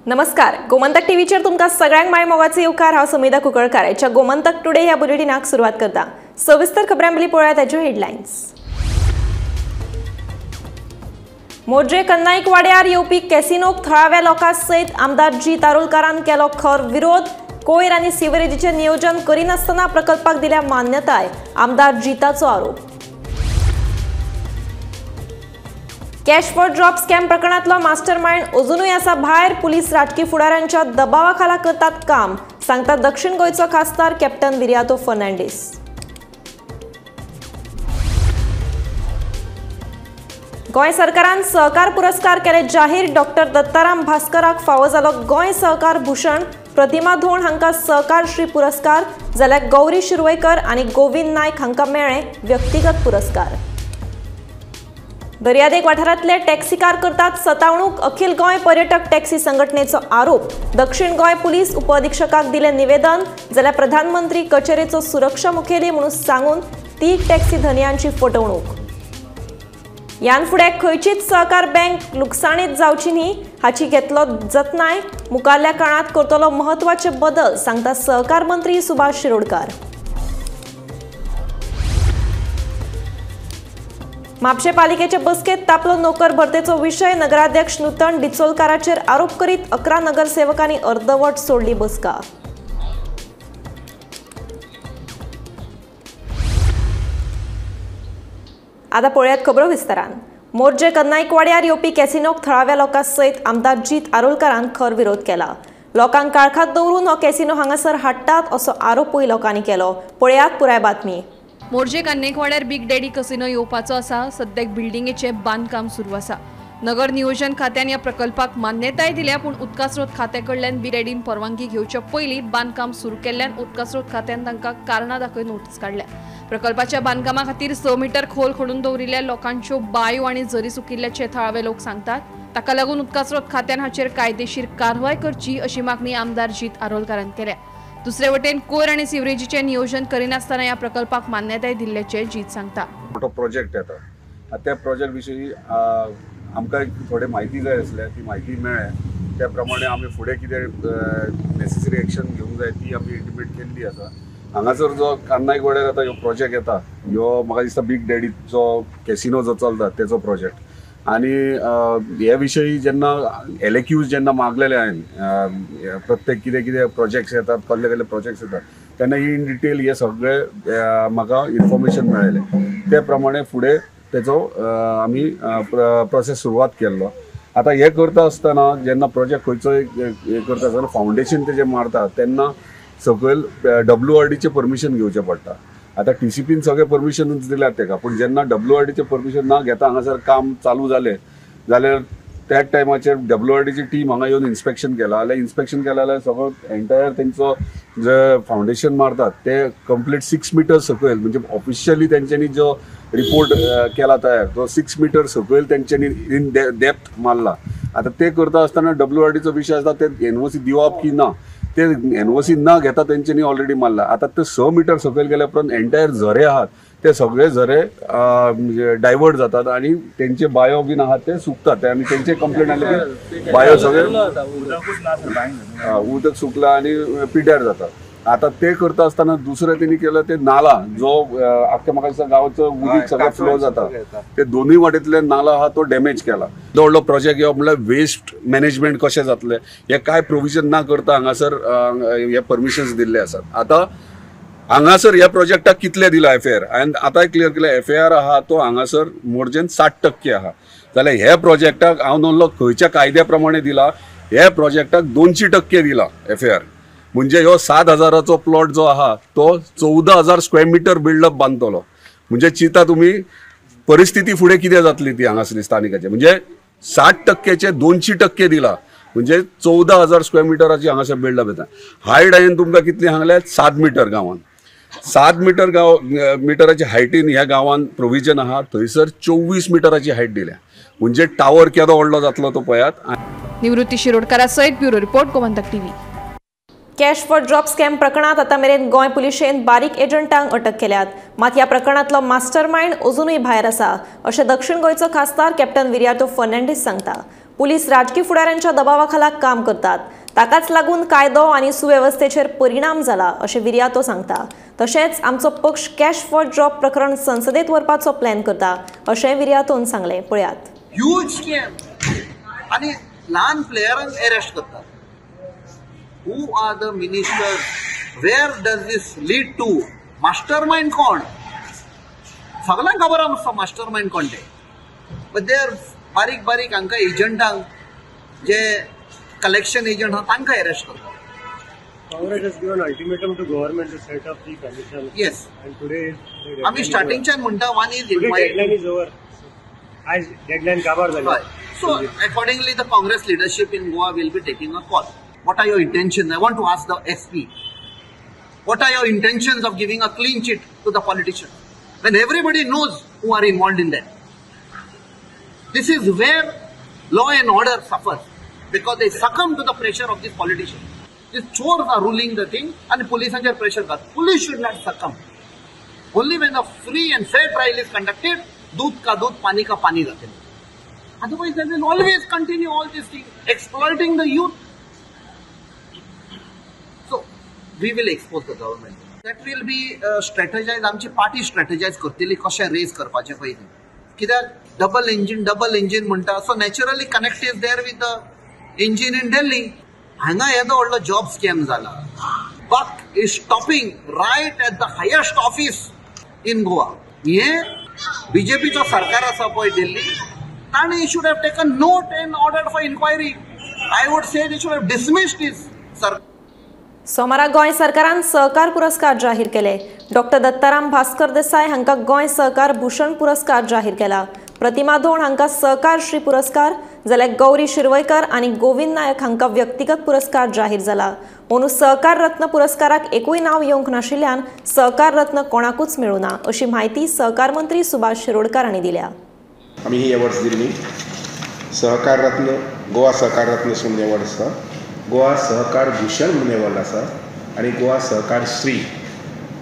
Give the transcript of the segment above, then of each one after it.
नमस्कार, गोमंतक टीव्हीचेर तुमकां सगळ्यांक माय मोगाचे येवकार। हांव समिधा कुंकळकार। आयच्या गोमंतक टुडे ह्या बुलेटिनाक सुरवात करता। सविस्तर खबरांपयलीं पळोवया ताच्यो हेडलायन्स। मोर्जे कन्नाईक वाड्यार येवपी कॅसिनोक थळाव्या लोकां सयत आमदार जी तारुलकारान केलो खर विरोध। कोयर आनी सिवरेजीचें नियोजन करिनासतना प्रकल्पाक दिल्या मान्यताय, आमदार जीताचो आरोप। कॅश फॉर जॉब स्कॅम प्रकरणातलो मास्टरमाइंड अजूनय आसा भायर। पुलीस राजकी फुडाऱ्यांच्या दबावाखाला करतात काम, सांगता दक्षिण गोंयचो खासदार कॅप्टन विर्यातो फर्नांडीस। गोंय सरकारान सहकार पुरस्कार केले जाहीर। डॉक्टर दत्ताराम भास्कराक फावो जालो गोंय सहकार भूषण। प्रतिमा धोण हांकां सहकार श्री पुरस्कार, जाल्यार गौरी शिरवयकर आनी गोविंद नायक हांकां मेळ्ळे व्यक्तिगत पुरस्कार। दर्यादेग वाठारांतले टॅक्सीकार करतात सतावणूक, अखिल गोंय पर्यटक टॅक्सी संघटनेचो आरोप। दक्षिण गोंय पुलीस उपअधीक्षकाक दिले निवेदन, जाल्यार प्रधानमंत्री कचेरेचो सुरक्षा मुखेली म्हणून सांगून 3 टॅक्सी धनियांची फटवणूक। यान फुडें खंयचीच सहकार बँक लुकसाणीत जावची न्ही हाची घेतलो जतनाय। मुखारल्या काळात करतलो महत्वाचे बदल, सांगता सहकार मंत्री सुभाष शिरोडकार। म्हापशे पालिकेचे बसकेत तापलो नोकर भरतेचो विशय। नगराध्यक्ष नूतन डिचोलकाराचेर आरोप करीत 11 नगरसेवकांनी अर्धवट सोडली बसका। आता पळयात खबरो विस्तारान। मोर्जे कन्नाईक वाड्यार येवपी कॅसिनोक थळाव्या लोकां सयत आमदार जी तारुलकारान खर विरोध केला। लोकांक काळखात दवरून हो कॅसिनो हांगासर हाडटात असो आरोपूय लोकांनी केलो। पळयात पुराय बातमी। मोर्जे कन्नाईक वाड्यार बिग डॅडी कसिनो येवपाचो आसा। सद्याक बिल्डिंगेचे बांदकाम सुरू आसा। नगर नियोजन खात्यान ह्या प्रकल्पाक मान्यताय दिल्या, पूण उदका स्रोत खात्या कडल्यान बिग डॅडीन परवानगी घेवच्या पयलीं बांदकाम सुरू केल्ल्यान उदका स्रोत खात्यान तांकां कारणां दाखय नोटीस काडल्या। प्रकल्पाच्या बांदकामा खातीर 6 मीटर खोल खणून दवरिल्ल्या लोकांच्यो बांयो आनी झरी सुकिल्ल्याचे थळावे लोक सांगतात। ताका लागून उदका स्रोत खात्यान हाचेर कायदेशीर कारवाय करची अशी मागणी आमदार जीत तारुलकारान केल्या। दुसरे वटेन कोयर आनी सिवरेजीचें नियोजन करिनासतना ह्या प्रकल्पाक मान्यताय दिल्ल्याचे जीत सांगता। मोठो प्रोजेक्ट येता, त्या प्रोजेक्ट विशीं आमकां थोडी म्हायती जाय आसल्या, ती म्हायती मेळ्ळ्या त्या प्रमाणे आमी फुडें कितें नेसेसरी एक्शन घेवंक जाय ती आमी इंटिमेट केल्ली आसा। हांगासर जो कन्नाईक वाड्यार आतां ह्यो प्रोजेक्ट येता, ह्यो म्हाका दिसता बिग डॅडीचो कॅसिनो जो चलता तेचो प्रोजेक्ट। आनी हे विशयी जेन्ना एलएक्यूज जेन्ना मागलेले हांवें, प्रत्येक कितें प्रोजेक्ट्स येतात, कसले प्रोजेक्ट्स येतात, तेन्ना इन डिटेल हे सगळे म्हाका इन्फॉर्मेशन मेळ्ळेलें। ते प्रमाणे फुडें तेचो आमी प्रोसेस सुरवात केल्लो। आतां हे करता आसतना जेन्ना प्रोजेक्ट खंयचोय हे करता आसतना फावंडेशन तेजें मारता तेन्ना सकयल WRDचें परमिशन घेवचें पडटा। आता TCPन सगळे परमिशनूच दिल्यात तेका, पण जेन्ना WRDचें परमिशन ना घेता हांगासर काम चालू जालें जाल्यार त्या टायमाचेर WRDची टीम हांगा येवन इन्स्पेक्शन केला। जाल्यार इन्स्पेक्शन केलें जाल्यार सगळो एंटायर तेंचो जे फावंडेशन मारतात ते कंप्लीट 6 मीटर सकयल, म्हणजे ऑफिशियली तेंच्यांनी जो रिपोर्ट केला तयार तो 6 मीटर सकयल तेंच्यांनी इन डेप्थ मारला। आता ते करता आसतना WRDचो विशय आसता ते NOC दिवप की ना, ते NOC ना घेता तेंच्यांनी ऑलरेडी मारला। आता ते 6 मीटर सकयल गेल्या उपरांत एंटायर झरे आहात ते सगळे झरे डायवर्ट जातात आणि तेंचे बायो बीन आहात ते सुकतात आणि तेंचे कंप्लेंट आले की बायो सगळे उदक सुकला आणि पिड्यार जातात। आता ते करता आसतना दुसरें तेणी केलं ते नाला जो आख्या म्हाका दिसता गांवचो उदीक सगळं फ्लो जाता ते दोनूय वाटेंतले नाला आहा तो डॅमेज केला। व्हडलो प्रोजेक्ट येवप म्हणल्यार वेस्ट मॅनेजमेंट कशें जातलें हे काय प्रोविजन ना करता हांगासर हे परमिशन्स दिल्ले आसात। आता हांगासर ह्या प्रोजेक्टाक कितले दिला FAR, हांवें आतां क्लियर केलें FAR आहा तो हांगासर मोर्जेन 60% आहा। जाल्यार ह्या प्रोजेक्टाक हांव नोंदलो खंयच्या कायद्या प्रमाणे दिला, ह्या प्रोजेक्टाक 200% दिला FAR। म्हणजे ह्यो 7,000चो प्लॉट जो आहा तो 14,000 स्क्वेअर मीटर बिल्डअप बांदतलो। म्हणजे चिंता तुमी परिस्थिती फुडें कितें जातली ती हांगासरली स्थानिकाची। म्हणजे 60%चे 200% दिला म्हणजे 14,000 स्क्वेअर मिटराची हांगासर बिल्डअप येता। हायट हांवें तुमकां कितली सांगल्या 7 मीटर गांवान 7 मिटराची हायटीन ह्या गांवान प्रोविजन आहा। थंयसर 24 मिटराची हायट दिल्या, म्हणजे टावर केदो व्हडलो जातलो तो पळयात। निवृत्ती शिरोडकारा सयत bureau report Gomantak TV. Cash for job scam प्रकरणात आता मेरेन गोंय पुलिशेन बारीक एजंटांक अटक केल्यात। मात ह्या प्रकरणातलो मास्टरमाइंड अजूनय भायर आसा अशें दक्षिण गोंयचो खासदार कॅप्टन विर्यातो फर्नांडीस सांगता। पुलीस राजकीय फुडाऱ्यांच्या दबावाखाला काम करतात, ताकाच लागून कायदो आणि सुव्यवस्थेचेर परिणाम जाला अशें विर्यातो सांगता। तशेंच आमचो पक्ष कॅश फॉर जॉब प्रकरण संसदेत व्हरपाचो प्लॅन करता अशें विर्यातोन सांगलें। पळयात। ह्यूज स्कॅम आणि लहान प्लेयरांक अरेस्ट करतात। Who are the ministers? Where does this lead to? Mastermind कोण? सगळ्यांक खबर आसा मास्टरमाइंड कोण ते, बट देर बारीक बारीक हांका एजंटांक जे कलेक्शन एजंट आहा तांकां अरेस्ट करतात। Congress has given ultimatum to government to set up the commission. Yes. And today आम्ही स्टार्टिंगच्यान म्हणटा one is today deadline is over. आज deadline काबार झाली. So accordingly the Congress leadership in Goa will be taking a call. What are your intentions? I want to ask the SP. What are your intentions of giving a clean chit to the politicians when everybody knows who are involved in that? This is where law and order suffers because they succumb to the pressure of these politicians. These chores are ruling the thing and police under pressure. Police should not succumb. Only when a free and fair trial is conducted, दूध का दूध, पानी का पानी रहते. Otherwise, they will always continue all these things, exploiting the youth. So, we will expose the government. That will be strategized. आमची party strategize करतली कशें रेज करपाचें पयलीं. कित्याक डबल इंजिन म्हणटा, so naturally connect is there with the engine in Delhi. हांगा येदो व्हडलो जॉब स्कॅम जाला. Buck is stopping right at the highest office in Goa. हे बीजेपीचो सरकार आसा पळय दिल्ली, ताणें should have taken note and ordered for inquiry. I would say they should have dismissed this. सोमारा गोंय सरकारान सहकार पुरस्कार जाहीर केले। डॉक्टर दत्ताराम भास्कर देसाय हांकां गोंय सहकार भूषण पुरस्कार जाहीर केला। प्रतिमा धोण हांकां सहकार श्री पुरस्कार, जाल्यार गौरी शिरवयकर आणि गोविंद नायक हांकां व्यक्तिगत पुरस्कार जाहीर जाला। अंदू सहकार रत्न पुरस्काराक एकूय नांव येवंक नाशिल्ल्यान सहकार रत्न कोणाकूच मेळूना अशी माहिती सहकार मंत्री सुभाष शिरोडकार हांणी दिल्या। आम्ही ही अवॉर्ड्स दिल्ली। सहकार रत्न, गोवा सहकार रत्न म्हणून अवॉर्ड आसा, गोवा सहकार भूषण म्हणून अवॉर्ड आसा आणि गोवा सहकार श्री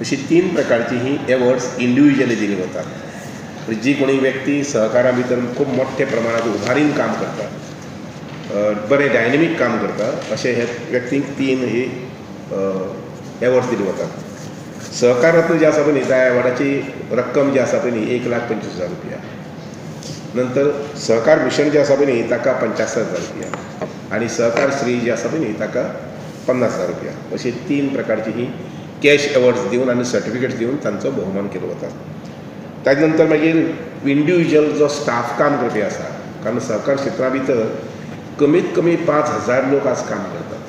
अशी 3 प्रकारची ही अवॉर्ड्स इंडिव्हिज्युअली दिली वतात। जी कोणी व्यक्ती सहकारा भितर खूप मोठ्या प्रमाणात उभारीन काम करतात, बरे डायनेमिक काम करतात, असे हे व्यक्तींक 3 ही अवॉर्ड्स दिली वतात। सहकार रत्न जे आसा पळय त्या अवॉर्डाची रक्कम जी आसा पळय 1,25,000 रुपया। नंतर सहकार भूषण जे आसा पळय ताका 75,000 रुपया आणि सहकार श्री जे आसा पळय ताका 50,000 रुपया। अशी 3 प्रकारची ही कॅश अवॉर्ड्स दिवन आणि सर्टिफिकेट्स दिवन तांचो भोवमान केलो वता। ताजे नंतर मागीर इंडिव्हिज्युअल जो स्टाफ काम करपी आसा, कारण सहकार क्षेत्रा भितर कमीत कमी 5,000 लोक आज काम करतात,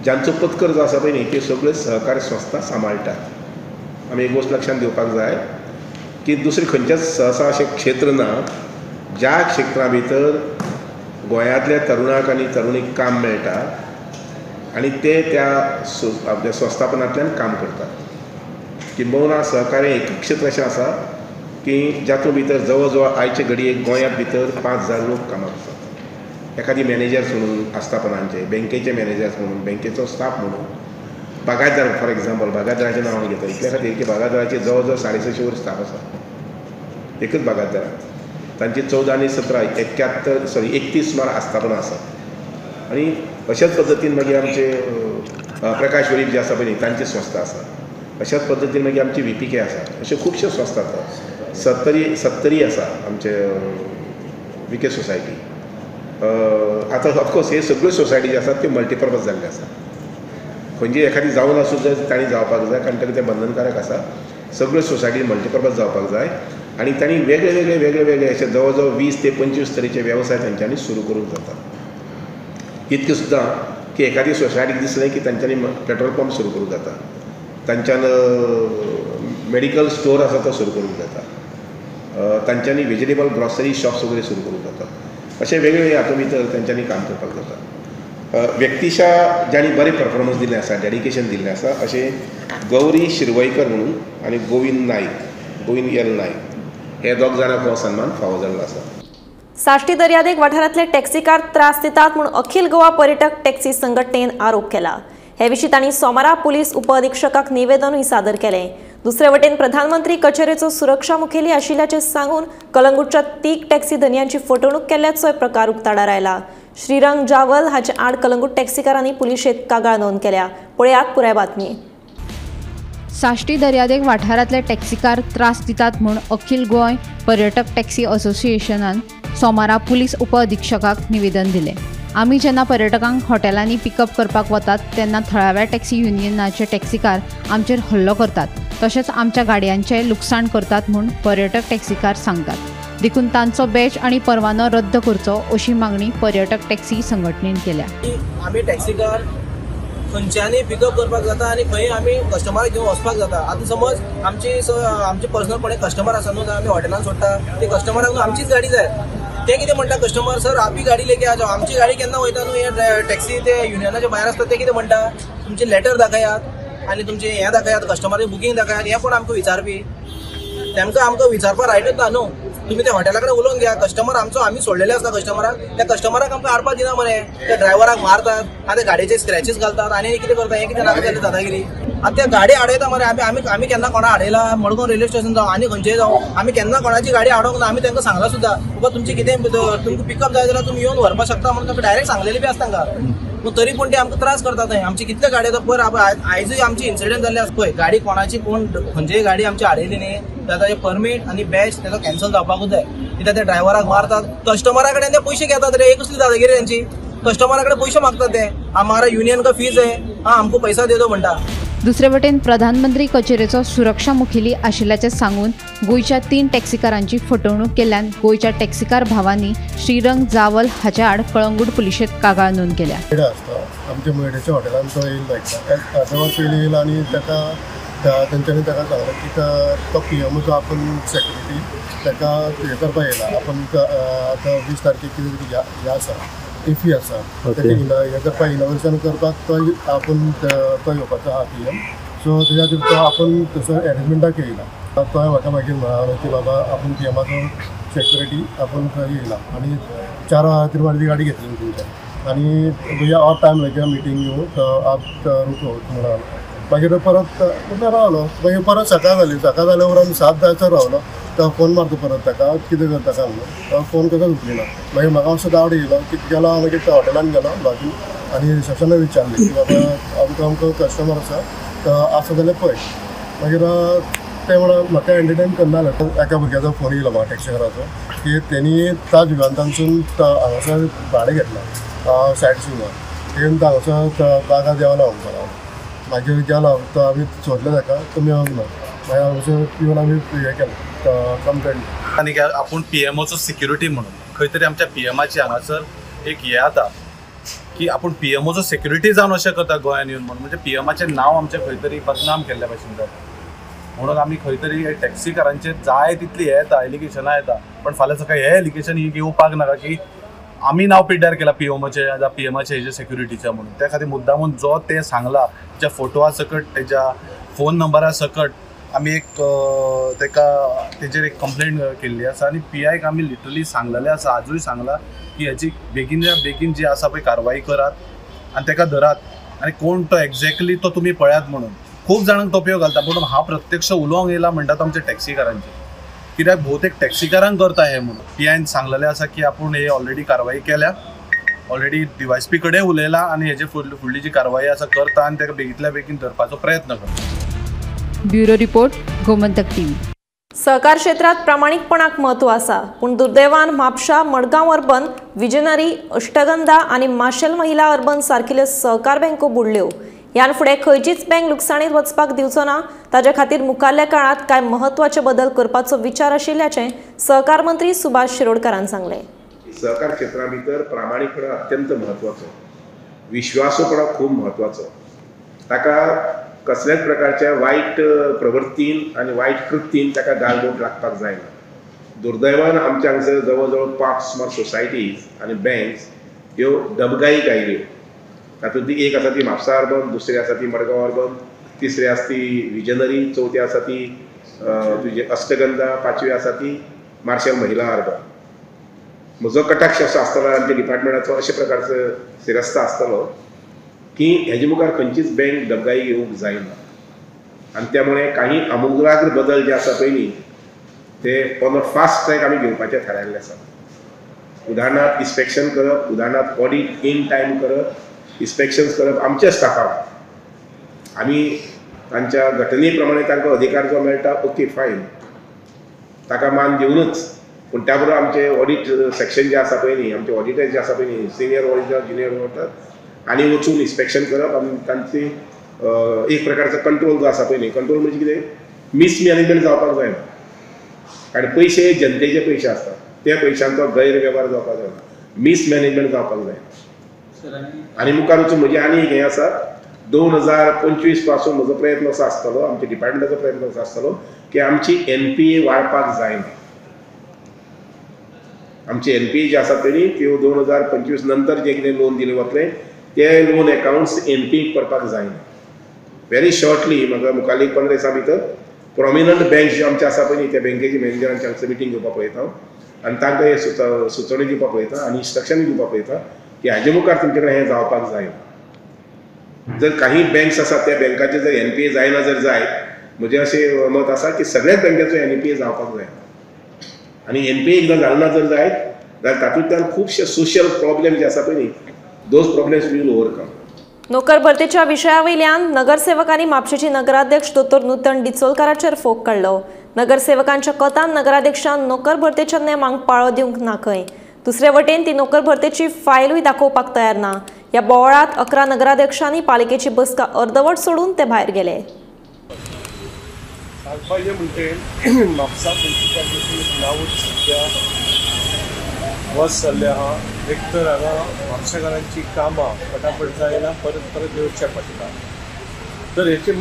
ज्यांचो पत्कर जो आसा पळय न्ही ते सगळे सहकारी संस्था सांबाळटात। आमी एक गोश्ट लक्षांत घेवपाक जाय की दुसरे खंयचेच सहसा अशें क्षेत्र ना ज्या क्षेत्रा भितर गोंयांतल्या तरुणाक आनी तरुणीक काम मेळटा आनी ते त्या संस्थापनांतल्यान काम करतात। किंबहुना सहकार्य एक क्षेत्र अशें आसा की जातूं भितर जवळ जवळ आयचे घडयेक गोंयांत भितर 5,000 लोक कामाक आसात। एखादी मॅनेजर्स म्हणून आस्थापनांचे, बँकेचे मॅनेजर्स म्हणून, बँकेचो स्टाफ म्हणून, बागायतदार फॉर एक्झाम्पल, बागायतदाराचें नांव हांव घेता इतल्या खातीर की बागायतदाराचे जवळ जवळ 650 वयर स्टाफ आसा एकच बागायतदाराक। तांची 14 आनी 17 31 सुमार आस्थापना आसात आनी अशाच पद्दतीन मागीर आमचे प्रकाश वरीप जे आसा पळय तांची संस्था आसा, अशाच पद्दतीन मागीर आमची VPK आसा, अशे खुबशे संस्था आसात। 70 आसा आमचे VK सोसायटी। आतां ऑफकोर्स हे सगळ्यो सोसायटी जे आसात त्यो मल्टीपर्पज जाल्ले आसा। खंयची एखादी जावन आसूं जाय तांणी जावपाक जाय, कारण ताका तें बंधनकारक आसा। सगळ्यो सोसायटी मल्टीपर्पज जावपाक जाय आनी तांणी वेगळे अशे जवळ जवळ 20 ते 25 तरेचे वेवसाय तांच्यांनी सुरू करूंक जाता। इतकें सुद्दां की एखादी सोसायटीक दिसलें की तांच्यांनी पेट्रोल पंप सुरू करूंक जाता, तांच्यान मेडिकल स्टोर आसा तो सुरू करूंक जाता, तांच्यांनी व्हेजिटेबल ग्रॉसरी शॉप्स वगैरे सुरू करूंक जाता। अशें वेगवेगळे हातूंत भितर तांच्यांनी काम करपाक जाता। व्यक्तिशा ज्यांनी बरे परफॉर्मन्स दिल्ले आसा, डेडिकेशन दिल्लें आसा, अशें गौरी शिरवयकर म्हणून आनी गोविंद एल नायक हे 2 जाणांक हो सन्मान फावो जाल्लो आसा। साश्टी दर्यादेग वाठारांतले टॅक्सीकार त्रास दितात म्हूण अखिल गोवा पर्यटक टॅक्सी संघटनेन आरोप केला। हे विशीं तांणी सोमारा पुलीस उपअधीक्षकाक निवेदनूय सादर केलें। दुसरे वटेन प्रधानमंत्री कचेरेचो सुरक्षा मुखेली आशिल्ल्याचे सांगून कलंगूटच्या 3 टॅक्सी धन्यांची फटवणूक केल्याचोय प्रकार उक्ताडार आयला। श्रीरंग जावल हाचे आड कलंगूट टॅक्सीकारांनी पुलिशेंत कागाळ नोंद केल्या। पळयात पुराय बातमी। साश्टी दर्यादेग वाठारांतले टॅक्सीकार त्रास दितात म्हूण अखिल गोंय पर्यटक टॅक्सी असोसिएशनान सोमारा पुलीस उपअधिक्षकाक निवेदन दिलें। आमी जेन्ना पर्यटकांक हॉटेलांनी पिकअप करपाक वतात तेन्ना थळाव्या टॅक्सी युनियनाचे टॅक्सीकार आमचेर हल्लो करतात, तशेंच आमच्या गाडयांचें लुकसाण करतात म्हूण पर्यटक टॅक्सीकार सांगतात। देखून तांचो बॅच आनी परवानो रद्द करचो अशी मागणी पर्यटक टॅक्सी संघटनेन केल्या। आमी टॅक्सीकार खंयच्यानी पिकअप करपाक जाता आनी खंय आमी कस्टमर घेवन वचपाक जाता। आतां समज आमचे पर्सनलपणे कस्टमर आसा न्हू, आमी हॉटेलांत सोडटा, ते कस्टमराक न्हू आमचीच गाडी जाय। ते कितें म्हणटा कस्टमर, सर आप ही गाडी लेके आ जाओ। आमची गाडी केन्ना वयता न्हू, हे टॅक्सी ते युनियनाच्या भायर आसता ते कितें म्हणटा, तुमचे लेटर दाखयात आनी तुमचे हें दाखयात, कस्टमराची बुकींग दाखयात। हें कोण आमकां विचारपी? तेमकां आमकां विचारपाक रायटूच ना न्हू। तुम्ही त्या हॉटेला कडेन उलोवन घ्या। कस्टमर आमचो आमी सोडलेले आसता कस्टमराक, त्या कस्टमराक आमकां हाडपाक दिना मरे, त्या ड्रायव्हराक मारतात आनी त्या गाडयेचे स्क्रॅचेस घालतात आनी कितें करता, हें कितें नाका जालें दादागिरी। आतां त्या गाडी आडयता मरे, आमी केन्ना कोणा आडयला, मडगांव रेल्वे स्टेशन जावं आनी खंयचेय जावं, आमी केन्ना कोणाची गाडी आडोवंक ना। आमी तांकां सांगला सुद्दां, बाबा तुमची कितें तुमकां पिकअप जाय जाल्यार तुमी येवन व्हरपाक शकता म्हणून तांकां डायरेक्ट सांगलेली बी आसता तांकां। पूण तरी पूण ते आमकां त्रास करतात। आमची कितले गाडी आतां पळय, आयजूय आमची इन्सिडेंट जाल्ले आसा पळय, गाडी कोणाची कोण खंयचीय गाडी आमची आडयली न्ही, ताचे परमीट आनी बॅच ताचो कॅन्सल जावपाकूच जाय। कित्याक ते ड्रायव्हराक मारतात, कस्टमरा कडेन ते पयशे घेतात रे। एक कसली दादागिरी तेंची, कस्टमरा कडेन पयशे मागतात ते। हमारा युनियन का फीस है, हमको पैसा दे दो म्हणटा। दुसरे वटेन प्रधानमंत्री कचेरेचो सुरक्षा मुखेली आशिल्ल्याचे सांगून गोंयच्या 3 टॅक्सीकारांची फटवणूक केल्ल्यान गोंयच्या टॅक्सीकार भावांनी श्रीरंग जावल हाचे आड कळंगूट पुलिशेंत कागाळ नोंद केल्या। आमच्या मयडेच्या हॉटेलांत तो येयल्लो एकदा पयलीं येयलो आनी तेंच्यांनी ताका सांगलें की तो PMOचो आपूण सेक्युरिटी ताका हें करपाक येयला। आपूण आतां 20 तारखेक कितें तरी हें आसा, इफी आसा, ताका हें करपाक इनोव्हेशन करपाक तो आपूण तो येवपाचो आहा PM। सो तेज्या खातीर तो आपूण तसो अरेंजमेंटाक येयला। तो म्हाका मागीर म्हणालो की बाबा आपूण PMाचो सेक्युरिटी आपूण थंय येयला आनी 4 वरां खातीर म्हाजी गाडी घेतली तुमच्या आनी भैया और टायम लगे मिटींग घेवन तो आप रुको म्हणालो। मागीर परत रावलो, मागीर परत सकाळ जाल्या उपरांत 7 जायसर रावलो। तो फोन मारता परत ताका, कितें करता काय म्हणून। तो फोन कसो उखली ना। मागीर म्हाका असो डावट येयलो की गेलो हांव मागीर त्या हॉटेलांत गेलो बाजू आनी रिसेप्शनाक विचारलें की बाबा आमकां कस्टमर आसा तो आसा जाल्यार पळय। मागीर ते म्हणून म्हाका एंटरटेन करनाले। एका भुरग्याचो फोन येयलो म्हाका टॅक्सीकाराचो की तेणी ताज विमानतानसून हांगासर भाडें घेतलां सायट सिंगार, येवन हांगासर बागा देवाला म्हणपाक। मागीर गेलो तो आमी सोदलें ताका, तो मेळोंक ना। मागीर हांगासर येवन आमी हें केलें कंप्लेंट। आनी आपूण PMOचो सिक्युरिटी म्हणून खंय तरी आमच्या PMाची हांगासर एक हें जाता की आपूण PMOचो सेक्युरिटी जावन अशें करता गोंयांत येवन म्हणून, म्हणजे PMाचें नांव आमचें खंय तरी बदनाम केल्ल्या भशेन जाता। म्हणून आमी खंय तरी हे टॅक्सीकारांचेर जाय तितली हे येता, एलिगेशनां येता, पण फाल्यां सकाळीं हे एलिगेशन ही येवपाक नाका की आमी नांव पिड्ड्यार केला PMाचे हेजे सेक्युरिटीच्या म्हणून। त्या खातीर मुद्दामून जो ते सांगला त्या फोटोआ सकट, तेज्या फोन नंबरा सकट आमी एक तेजेर एक कंप्लेंट केल्ली आसा आनी PIक आमी लिटरली सांगलेलें आसा, आजूय सांगला की हेची बेगिना बेगीन जी आसा पळय कारवाई करात आनी ताका धरात आनी कोण तो एक्झॅक्टली तो तुमी पळयात म्हणून। खूब जाणांक तोपयो घालता, पूण हांव प्रत्यक्ष उलोवंक येयला म्हणटात आमच्या टॅक्सीकारांचेर, कित्याक भोवतेक टॅक्सीकारांक करता हे म्हणून। PIन सांगलेलें आसा की आपूण हे ऑलरेडी कारवाई केल्या, ऑलरेडी DYSP कडेन उलयला आनी हेजे फुडली जी कारवाई आसा करता आनी ताका बेगींतल्या बेगीन धरपाचो प्रयत्न करता। Bureau report, Gomantak TV। सहकार क्षेत्रात प्रामाणिकपणाक महत्व आसा, पूण दुर्दैवान म्हापशा, मडगांव अर्बन, विजनरी, अष्टगंधा आनी माशेल महिला अर्बन सारकिल्ल्यो सहकार बँको बुडल्यो। ह्यान फुडें खंयचीच बँक लुकसाणीत वचपाक दिवचो ना, ताचे खातीर मुखारल्या काळात कांय महत्वाचे बदल करपाचो विचार आशिल्ल्याचें सहकार मंत्री सुभाष शिरोडकारान सांगलें। सहकार क्षेत्रा भितर प्रामाणिकपण अत्यंत महत्वाचो, विश्वासूपण खूब महत्वाचो। ताका कसल्याच प्रकारच्या वायट प्रवृत्तीन आनी वायट कृतीन ताका गालबोट लागपाक जायना। दुर्दैवान आमच्या हांगसर जवळ जवळ 5 सुमार सोसायटीज आनी बँक्स ह्यो डबघाईक आयल्यो। तातूंतली एक आसा ती म्हापसा अर्बन, दुसरी आसा ती मडगांव अर्बन, तिसरी आसा ती विजनरी, चवथी आसा ती तुजी अष्टगंधा, 5वी आसा ती मार्शल महिला अर्बन। म्हजो कटाक्ष असो आसतलो, आमच्या डिपार्टमेंटाचो अशा प्रकारचो शिरस्ता आसतलो की हेजे मुखार खंयचीच बँक डबघाई येवंक जायना आणि त्यामुळे काही आमूलाग्र बदल जे आसा पयलीं ते ऑन अ फास्ट ट्रॅक आमी घेवपाचें थारायल्लें आसा. उदाहरणार्थ इन्स्पेक्शन करप, उदाहरणार्थ ऑडिट इन टायम करप, इन्स्पेक्शन्स करप आमच्या स्टाफाक. आमी तांच्या घटने प्रमाणे तांकां अधिकार जो मेळटा ओके फायन, ताका मान दिवनच. पूण त्या बरोबर आमचे ऑडिट सेक्शन जे आसा पळय न्ही, आमचे ऑडिटर जे आसा पळय न्ही, सिनियर ऑडिटर जुनियर ऑडिटर, आनी वचून इन्स्पेक्शन करप आनी तांची एक प्रकारचो कंट्रोल जो आसा पळय न्ही, कंट्रोल म्हणजे कितें मिसमॅनेजमेंट जावपाक जायना. कारण पयशे जनतेचे पयशे आसतात, त्या पयशांचो गैरवेव्हार जावपाक जायना, मिसमॅनेजमेंट जावपाक जायना. आनी मुखार वचून म्हजें आनी एक हें आसा, 2025 पासून म्हजो प्रयत्न असो आसतलो, आमच्या डिपार्टमेंटाचो प्रयत्न असो आसतलो की आमची NPA वाडपाक जायना. आमची NPA जी आसा पळय त्यो 2025 नंतर जे कितें लोन दिले वतले ते लोन अकाउंट्स NPA करपाक जायना. व्हेरी शॉर्टली म्हाका मुखाल्ली 15 दिसां भितर प्रॉमिनंट बँक जे आमचे आसा पळय न्ही त्या बँकेची मॅनेजरांची हांगसर मिटींग घेवपाक पळयता आनी तांकां हे सुचोवणी दिवपाक पळयता आनी इन्स्ट्रक्शन दिवपाक पळयता की हाजे मुखार तुमचे कडेन हें जावपाक जायना. जर काही बँक्स आसात त्या बँकाचे जर NPA जायना जर जायत, म्हजें अशें मत आसा की सगळ्याच बँकेचो NPA जावपाक जाय. आनी NPA एकदां जालना जर जायत जाल्यार तातूंतल्यान खुबशे सोशियल प्रॉब्लेम जे आसा पळय न्ही, दोज प्रॉब्लेम्स वील ओवरकम. नोकर भरतेच्या विशयावयल्यान नगरसेवकांनी म्हापशेची नगराध्यक्ष दोतोर नूतन डिचोलकाराचेर फोग काडलो. नगरसेवकांच्या कोतान नगराध्यक्षान नोकर भरतेच्या नेमांक पाळो दिवंक ना खंय. दुसरे वटेन ती नोकर भरतेची फायलूय दाखोवपाक तयार ना. ह्या बोवाळांत 11 नगराध्यक्षांनी पालिकेची बसका अर्दवट सोडून ते भायर गेले. सांगपाचें म्हणजे म्हापसा म्युनिसिपालिटीचें नांवूच सद्या वस जाल्लें आहा. एक तर हांगा म्हापशेकारांची कामां फटाफट जायना, परत परत येवचें पडटा. तर हेचें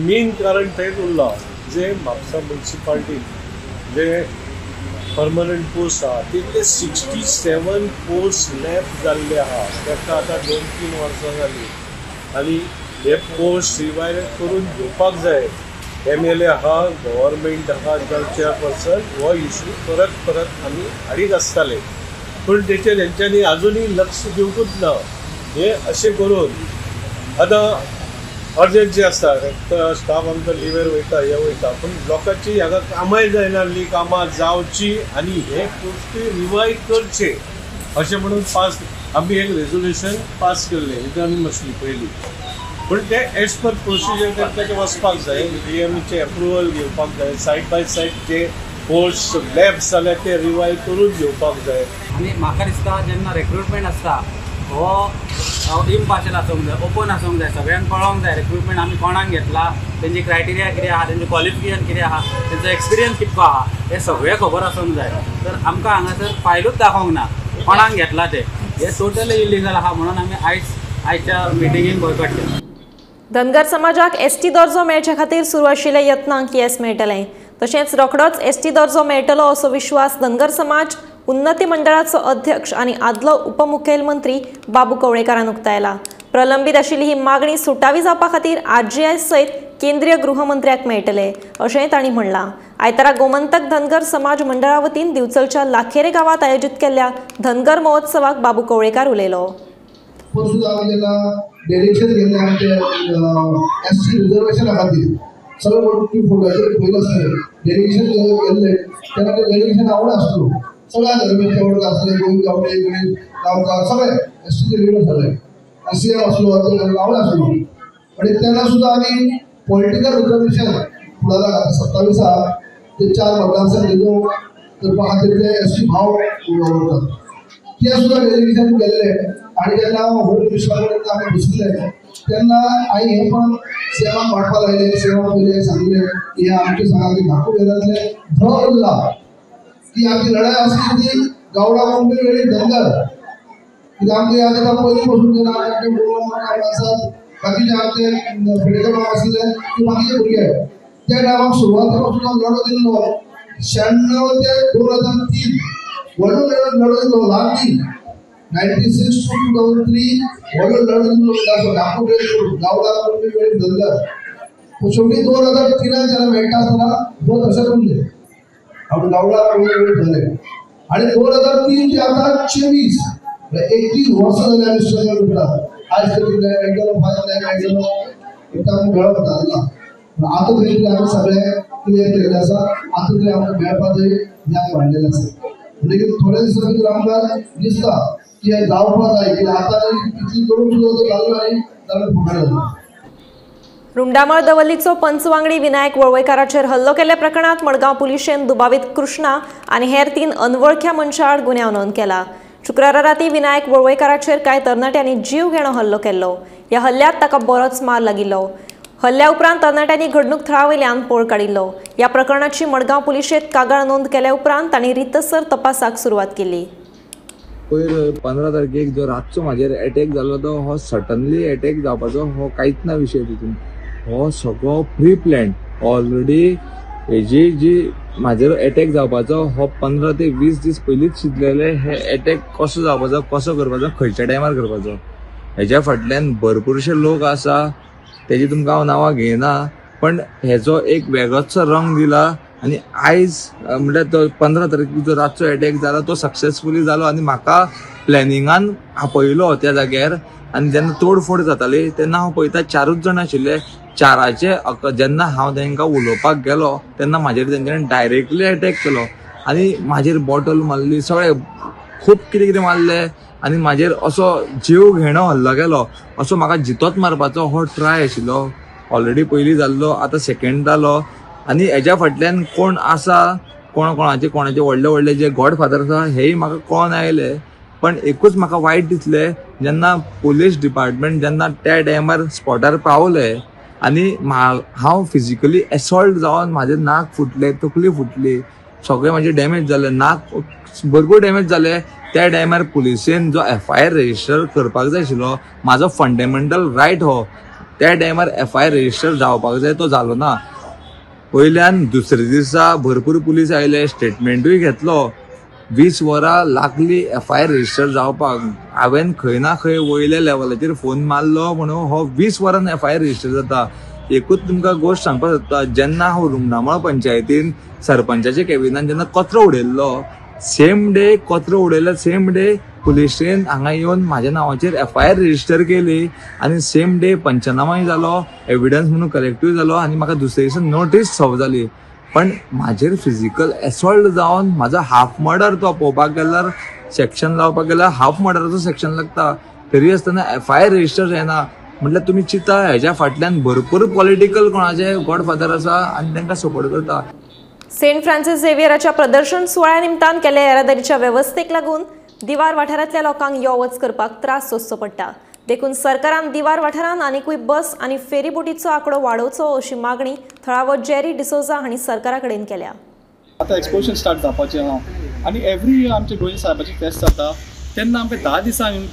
मेन कारण तेंच उरलां जे म्हापसा म्युनिसिपालिटीन जे परमनंट पोस्ट आहा तितले 67 पोस्ट लॅफ्ट जाल्ले आहा. ताका आतां 2-3 वर्सां जालीं आनी हे पोस्ट रिवायव करून घेवपाक जाय. MLA आहा, गव्हर्मेंट आहा, चेअरपर्सन हो इशू परत परत आमी हाडीत आसताले, पूण तेचेर तेंच्यांनी आजुनूय लक्ष दिवंकूच ना. हे अशें करून आतां अर्जंट जे आसता स्टाफ आमचो लिव्हर वयता हे वयता, पूण लोकांची हाका कामाय जायनासली, कामां जावची आनी हे पोस्टी रिवायव करचे अशें म्हणून आमी एक रेजोल्युशन पास केल्लें. हितून आमी नासली पयलीं, पूण ते एज पर प्रोसिजर ताचे वचपाक जाय. DMचे एप्रुवल घेवपाक जाय. सायड बाय सायड जे पोस्ट लॅब्स जाल्यार ते रिवायव करून घेवपाक जाय. आनी म्हाका दिसता जेन्ना रिक्रुटमेंट आसता हो इम्पार्शियल आसूंक जाय, ओपन आसूंक जाय, सगळ्यांक कळोंक जाय रिक्रुटमेंट आमी कोणाक घेतला, तेंची क्रायटेरिया कितें आहा, तेंचें क्वॉलिफिकेशन कितें आहा, तेंचो एक्सपिरियन्स कितको आहा, हे सगळें खबर आसूंक जाय. तर आमकां हांगासर फायलूच दाखोवंक ना कोणाक घेतला ते. हे टोटली इलिगल आहा म्हणून आमी आयच्या मिटिंगेक बॉयकॉट केला. धनगर समाजाक ST दर्जो मेळचे खातीर सुरू आशिल्ल्या यत्नांक येस मेळटलें. तशेंच रोखडोच ST दर्जो मेळटलो असो विश्वास धनगर समाज उन्नती मंडळाचो अध्यक्ष आनी आदलो उपमुखेलमंत्री बाबू कवळेकारान उक्तायला. प्रलंबीत आशिल्ली ही मागणी सुटावी जावपा खातीर RGI सयत केंद्रीय गृहमंत्र्याक मेळटले अशेंय तांणी म्हणलां. आयतारा गोमंतक धनगर समाज मंडळा वतीन दिवचलच्या लाखेरे गांवांत आयोजीत केल्ल्या धनगर महोत्सवाक बाबू कवळेकार उलयलो. डेडिकेशन केले आमचे SC रिझर्वेशन खातीर सगळे गोष्टी पयलो आसले डेडिकेशन केल्ले तेन्ना ते डेडिकेशन आवड आसलो. सगळ्या धर्माचे आवड आसले, गोंय गावडे गांवकार सगळे SC लिडर सगळे CM आसलो, आवड आसलो. आणि तेन्ना सुद्धा आम्ही पॉलिटिकल रिझर्वेशन फुडाराक 27 ते 4 मतदारसंघ करपा खातीर ते SC भाव उरतात ते सुद्धा डेडिकेशन केल्ले. आणि जेन्ना होम मिनिस्टरांकडे आमी बसले तेन्ना आई हे पण सेवा वाटपा लायले, सेवा पयले सांगले हे आमचे सांगाले धाकू वेदांतले धर उरला की आमची लढाई आसली ती गावडा मुंबई वेळी धनगर कित्याक आमचे आतां पयलीं पासून जेन्ना आमचे गोवन आसात बाकीचे आमचे फेडेकर आसले ते बाकीचे भुरगे त्या टायमाक सुरवाते पासून लढो दिल्लो 96 ते 2003 व्हडलो लढो दिल्लो लागली 96 to 2003 व्हडलो लढो दिल्लो धाकू गावडा मुंबई वेळी धनगर. शेवटी 2003 जेन्ना मेळटा आसतना तो तशें उरले आमी गावडा मुंबई वेळी झाले. आणि 2003 ते आता 24 21 वर्सां जाली आमी स्ट्रगल करतात. आज तरी एकदम फायदा नाही एकदम मेळप जाता आता तरी आम्ही सगळे क्लिअर केलेले आसा. आता तरी आमकां मेळपाचें ज्ञान वाडलेलें आसा. म्हणजे थोड्या दिसांनी जर आमकां दिसता की हें जावपा जाय की आतां इतली करून सुद्दां जर जालें न्हय जाल्यार फुकट जाता. रुमडामळ दवल्लीचो पंचवांगडी विनायक वळवयकाराचेर हल्लो केल्ल्या प्रकरणात मडगांव पुलिशेन दुबावीत कृष्णा आनी हेर 3 अनवळख्या मनशां आड गुन्यांव नोंद केला. शुक्रारा राती विनायक वळवयकाराचेर कांय तरणाट्यांनी जीव घेणो हल्लो केल्लो. ह्या हल्ल्यांत ताका बरोच मार लागिल्लो. हल्ल्या उपरांत तरणाट्यांनी घडणूक थळावयल्यान पळ काडिल्लो. ह्या प्रकरणाची मडगांव पुलिशेंत कागाळ नोंद केल्या उपरांत तांणी रितसर तपासाक सुरवात केली. पयर 15 तारखेक जो रातचो म्हाजेर अटॅक जालो तो हो सडनली अटॅक जावपाचो हो कांयच ना विशय तितून. हो सगळो प्री प्लॅन ऑलरेडी. हेजी जी म्हाजेर अटॅक जावपाचो हो 15 ते 20 दीस पयलींच चिंतलेले हे अटॅक कसो जावपाचो, कसो करपाचो, खंयच्या टायमार करपाचो. हेच्या फाटल्यान भरपूरशे लोक आसा, तेजी तुमकां हांव नांवां घेयना, पण हेजो एक वेगळोच रंग दिला. आनी आयज म्हणल्यार तो 15 तारखेक जो रातचो अटॅक जाला तो सक्सेसफुली जालो. आनी म्हाका प्लॅनिंगान आपयलो त्या जाग्यार. आनी जेन्ना तोडफोड जाताली तेन्ना हांव पळयता 4च जाण आशिल्ले. 4चे जेन्ना हांव तांकां उलोवपाक गेलो तेन्ना म्हाजेर तेंच्यांनी डायरेक्टली अटॅक केलो. आनी म्हाजेर बॉटल मारली, सगळे खूब कितें कितें मारलें. आनी म्हाजेर असो जीव घेणो हल्लो केलो. असो म्हाका जितोच मारपाचो हो ट्राय आशिल्लो. ऑलरेडी पयलीं जाल्लो, आतां सेकंड जालो. आनी हेज्या फाटल्यान कोण आसा, कोणाचे व्हडले व्हडले जे गॉडफादर आसा हेय म्हाका कळोन आयले. पण एकूच म्हाका वायट दिसलें जेन्ना पुलीस डिपार्टमेंट जेन्ना त्या टायमार स्पॉटार पावले आनी हांव फिजिकली एसॉल्ट जावन म्हाजें नाक फुटलें, तकली फुटली, सगळें म्हाजें डॅमेज जालें, नाक भरपूर डॅमेज जालें. त्या टायमार पुलिसेन जो FIR रजिस्टर करपाक जाय आशिल्लो, म्हाजो फंडेमेंटल रायट हो, त्या टायमार FIR रजिस्टर जावपाक जाय तो जालो ना. वयल्यान दुसरे दिसा भरपूर पुलीस आयले, स्टेटमेंटूय घेतलो. 20 वरां लागली FIR रजिस्टर जावपाक. हांवें खंय ना खंय वयल्या लेवलाचेर फोन मारलो म्हणून हो 20 वरांन FIR रजिस्टर जाता. एकूच तुमकां गोश्ट सांगपाक सोदता, जेन्ना हांव रुमडामळ पंचायतीन सरपंचाच्या कॅबिनान जेन्ना कचरो उडयल्लो, सेम डे कचरो उडयलो, सेम डे पुलिशेन हांगा येवन म्हाज्या नांवाचेर FIR रजिस्टर केली. आनी सेम डे पंचनामाय जालो, एविडन्स म्हणून कलेक्टूय जालो. आनी म्हाका दुसरे दिसा नोटीस सर्व जाली. पण म्हाजेर फिजिकल एसॉल्ट जावन म्हाजो हाफ मर्डर तो पळोवपाक गेल्यार सेक्शन लावपाक गेल्यार हाफ मर्डराचो सेक्शन लागता. तरी आसतना FIR रजिस्टर जायना. म्हटल्यार तुमी चिंता हेज्या फाटल्यान भरपूर पॉलिटिकल कोणाचे गॉडफादर आसा आनी तांकां सपोर्ट करता. सेंट फ्रांसीस झेवियराच्या प्रदर्शन सुवाळ्या निमतान केल्ल्या येरादारीच्या वेवस्थेक लागून दिवार वाठारांतल्या लोकांक यो वच करपाक त्रास सोंसचो पडटा. देखून सरकारान दिवार वाठारांत आनीकूय बस आनी फेरीबोटीचो आंकडो वाडोवचो अशी मागणी थळावो जेरी डिसोजा हांणी सरकारा कडेन केल्या. आतां एक्सपोजन स्टार्ट जावपाचें आहा आनी एवरी इयर आमचे गोंय साहेबाची फेस्त जाता तेन्ना आमकां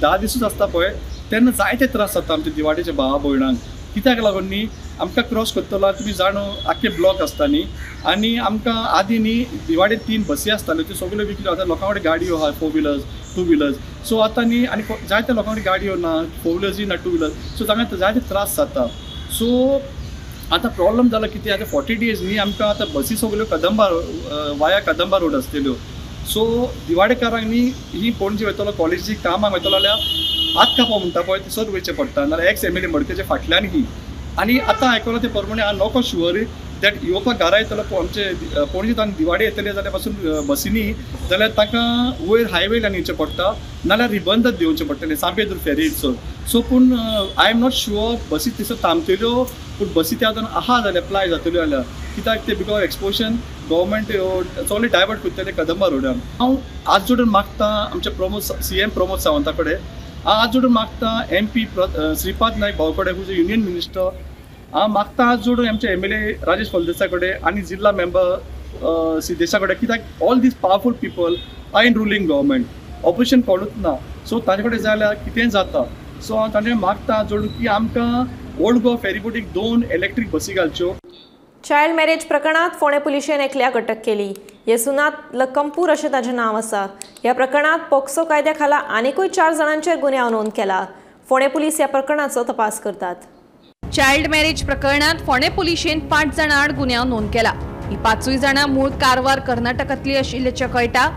10 दिसूच आसता पळय तेन्ना जायते त्रास जाता आमच्या दिवाडेच्या भावा भयणांक. कित्याक लागून न्ही आमकां क्रॉस करतलो तुमी जाणो आख्खे ब्लॉक आसता न्ही. आनी आमकां आदीं न्ही दिवाडे 3 बसी आसताल्यो त्यो सगळ्यो विकल्यो. आतां लोकां कडेन गाडयो आहा, 4 व्हिलर्स, 2 व्हिलर्स. सो आतां न्ही आनी जायते लोकां कडेन गाडयो ना, 4 व्हिलर्सूय ना, 2 व्हिलर्स. सो तांकां जायते त्रास जाता. सो आतां प्रॉब्लम जाला कितें, आतां 40 डेज न्ही आमकां आतां बसी सगळ्यो कदंबा वाया कदंबा रोड आसलेल्यो. सो दिवाडेकारांक न्ही ही पणजे वयतलो कॉलेजी कामाक वयतलो जाल्यार हात कापो म्हणटा पळय थंयसर वयचें पडटा. नाल्यार MLA मडकेच्या फाटल्यान ही. आनी आतां आयकलां ते प्रमाणे हांव नॉट शुअर दॅट येवपाक घरा येतलो आमचे पणजेंतल्यान दिवाडे येतले जाल्यार पासून बसींनी जाल्यार तांकां वयर हायवेल्यान येवचें पडटा नाल्यार रिबंदच देंवचें पडटलें सांपेदूर फेरीचो. सो पूण आय एम नॉट शुअर बसी थंयसर थांबतल्यो पूण बसी त्या आहा जाल्यार अप्लाय जातल्यो जाल्यार कित्याक ते बिकॉज एक्सपोजन गव्हर्मेंट सगळे डायवर्ट करतले कदंबा रोडान. हांव आज जोडून मागता आमचे CM प्रमोद सावंता कडेन, हांव आज जोडून मागता MP श्रीपाद नायक भाऊ कडेन हूज युनियन मिनिस्टर, हांव मागता आज जोडून आमचे MLA राजेश फळदेसाय कडेन आनी जिल्हा मेंबर सिद्धेशा कडेन कित्याक all these powerful people are in ruling government. Opposition कोणूच ना. सो ताजे कडेन जाय जाल्यार कितें जाता. सो हांव ताणें मागता जोडून की आमकां ओल्ड गोवा फेरीबोटीक 2 इलेक्ट्रीक बसी घालच्यो. चायल्ड मॅरेज प्रकरणात फोंडे पुलिशेन एकल्याक अटक केली. येसुनाथ लखमपूर अशें ताचें नांव आसा. ह्या प्रकरणात पोक्सो कायद्या खाला आनीकूय 4 जाणांचेर गुन्यांव नोंद केला. फोंडे पुलीस ह्या प्रकरणाचो तपास करतात. चायल्ड मॅरेज प्रकरणात फोंडे पुलिशेन 5 जाणां आड गुन्यांव नोंद केला. ही 5 जाणां मूळ कारवार कर्नाटकांतली आशिल्ल्याचें कळटा.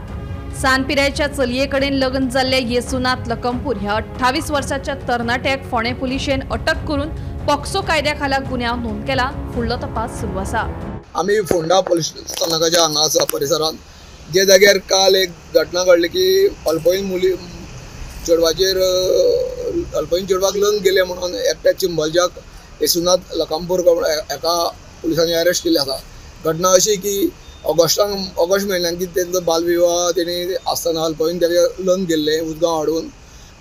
सान पिरायेच्या चलये कडेन लग्न जाल्ले येसुनाथ लखमपूर ह्या 28 वर्साच्या तरणाट्याक फोंडे पुलिशेन अटक करून पॉक्सो कायद्या खाला गुन्यांव नोंद केला. फुडलो तपास सुरू आसा. आम्ही फोंडा पोलीस स्थानकाच्या हांगा आसा परिसरात जे जाग्यार काल एक घटना घडली की अल्पवयीन चेडवाक लग्न केले म्हणून एकट्या चिंबलजाक येसुनाथ लकामपूर एका पुलिसांनी अरेस्ट केले आसा. घटना अशी की ऑगस्ट म्हयन्यान की तेंचो बालविवाह तेणी आसतना अल्पवयीन तेका लग्न केल्लें उजगांव हाडून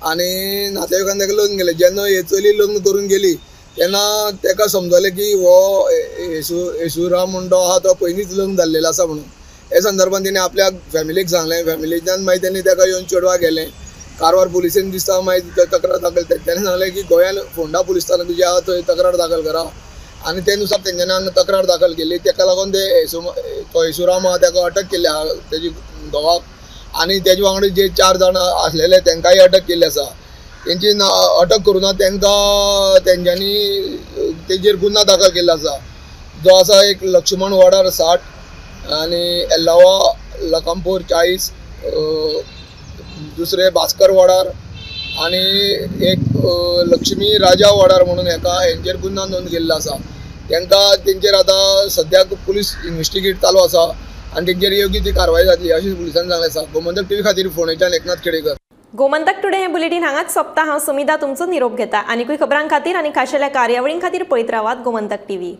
आनी नातेवाईकान तेका लग्न केलें. जेन्ना हे चली लग्न करून गेली तेन्ना तेका समजलें की हो येशूराम म्हणटो आहा तो पयलींच लग्न जाल्लेलो आसा म्हणून. हे संदर्भात तेणी आपल्या फॅमिलीक सांगलें. फॅमिलीच्यान मागीर तेणी तेका येवन चेडवाक गेलें. कारवार पुलिसेन दिसता मागीर तक्रार दाखल तेणें सांगलें की गोंयान फोंडा पुलीस स्थानक जी आहा थंय तक्रार दाखल करा आनी ते नुसार तेंच्यांनी हांगा तक्रार दाखल केली. तेका लागून तो येशूराम आहा तेका अटक केल्ली आहा तेजी घोवाक आनी तेजे वांगडा जे 4 जाण आसलेले तेंकांय अटक केल्ली आसा. तेंची अटक करुना तेंकां तेंच्यांनी तेजेर गुन्हा दाखल केल्लो आसा जो आसा एक लक्ष्मण वाडार 60 आनी एल्लावा लकामपूर 40 दुसरे भास्कर वाडार आनी एक लक्ष्मी राजा वाडार म्हणून हेंचेर गुन्हा नोंद केल्लो आसा. तेंचेर आतां सद्याक पुलीस इन्व्हेस्टिगेट चालू आसा आनी तेंचेर योग्य ती कारवाय जातली अशें पुलिसांनी सांगलें आसा. गोमंतक टीव्ही खातीर फोंडेच्यान एकनाथ खेडेकर. गोमंतक टुडे हे बुलेटिन हांगाच सोंपता. हांव सुमिता तुमचो निरोप घेता. आनीकूय खबरां खातीर आनी खाशेल्या कार्यावळीं खातीर पळयत रावात गोमंतक टीव्ही.